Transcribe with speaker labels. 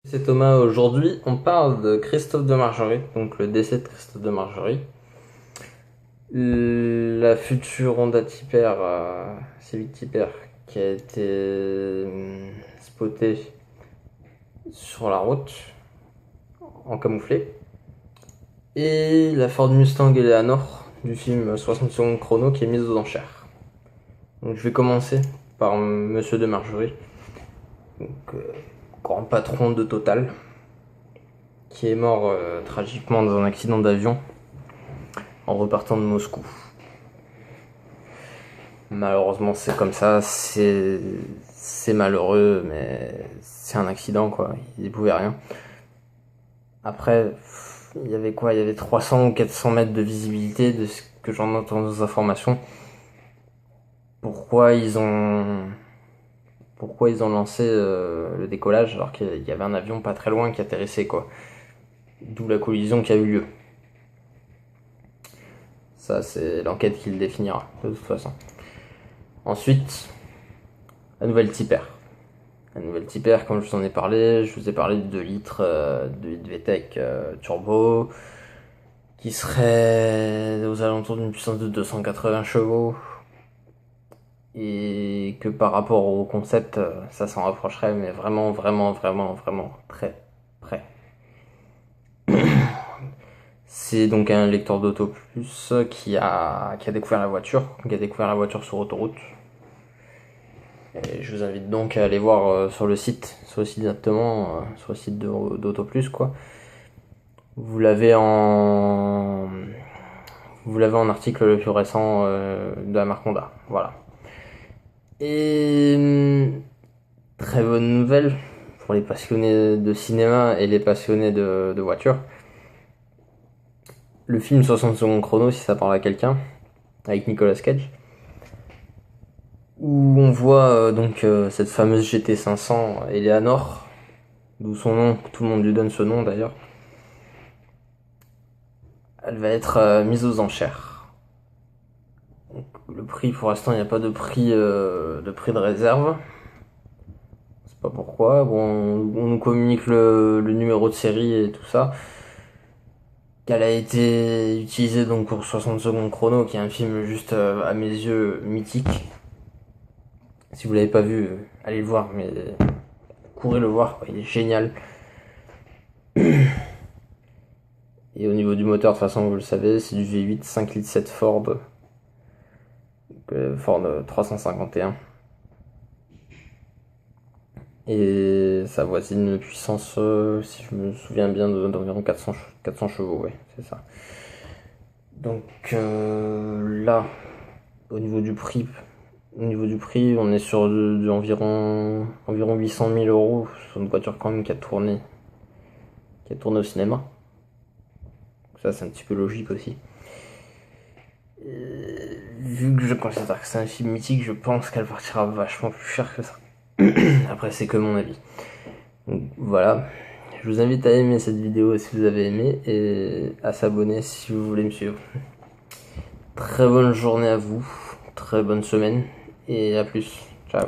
Speaker 1: C'est Thomas, aujourd'hui on parle de Christophe de Margerie, donc le décès de Christophe de Margerie. La future Honda Tipper, Civic Tipper, qui a été spotée sur la route, en camouflé. Et la Ford Mustang Eleanor du film 60 secondes chrono qui est mise aux enchères. Donc je vais commencer par Monsieur de Margerie, donc, grand patron de Total, qui est mort tragiquement dans un accident d'avion en repartant de Moscou. Malheureusement c'est comme ça, c'est malheureux, mais c'est un accident quoi, il n'y pouvait rien. Après, il y avait quoi? Il y avait 300 ou 400 mètres de visibilité de ce que j'en entends aux informations. Pourquoi ils ont lancé le décollage alors qu'il y avait un avion pas très loin qui atterrissait quoi. D'où la collision qui a eu lieu. Ça c'est l'enquête qui le définira de toute façon. Ensuite, la nouvelle Tipper. La nouvelle Tipper, comme je vous en ai parlé, je vous ai parlé de 2 litres VTEC turbo, qui serait aux alentours d'une puissance de 280 chevaux, et que par rapport au concept, ça s'en rapprocherait, mais vraiment très près. C'est donc un lecteur d'Auto Plus qui a découvert la voiture, sur autoroute. Et je vous invite donc à aller voir sur le site directement, sur le site d'Auto Plus quoi. Vous l'avez en article le plus récent de la marque Honda. Voilà. Et très bonne nouvelle pour les passionnés de cinéma et les passionnés de voitures. Le film 60 secondes chrono, si ça parle à quelqu'un, avec Nicolas Cage, où on voit cette fameuse GT500 Eleanor, d'où son nom, tout le monde lui donne ce nom d'ailleurs. Elle va être mise aux enchères. Donc, le prix, pour l'instant, il n'y a pas de prix de réserve. C'est pas pourquoi. Bon, on nous communique le numéro de série et tout ça. Qu'elle a été utilisée donc pour 60 secondes chrono, qui est un film juste à mes yeux mythique. Si vous l'avez pas vu, allez le voir, mais courez le voir, il est génial. Et au niveau du moteur, de toute façon, vous le savez, c'est du V8 5 litres 7 Ford. Ford 351. Et ça voisine une puissance, si je me souviens bien, d'environ 400 chevaux, ouais, c'est ça. Donc là, au niveau du prix, on est sur environ 800 000 euros sur une voiture quand même qui a tourné au cinéma. Ça, c'est un petit peu logique aussi. Vu que je considère que c'est un film mythique, je pense qu'elle partira vachement plus cher que ça. Après, c'est que mon avis. Donc, voilà. Je vous invite à aimer cette vidéo si vous avez aimé et à s'abonner si vous voulez me suivre. Très bonne journée à vous, très bonne semaine et à plus. Ciao.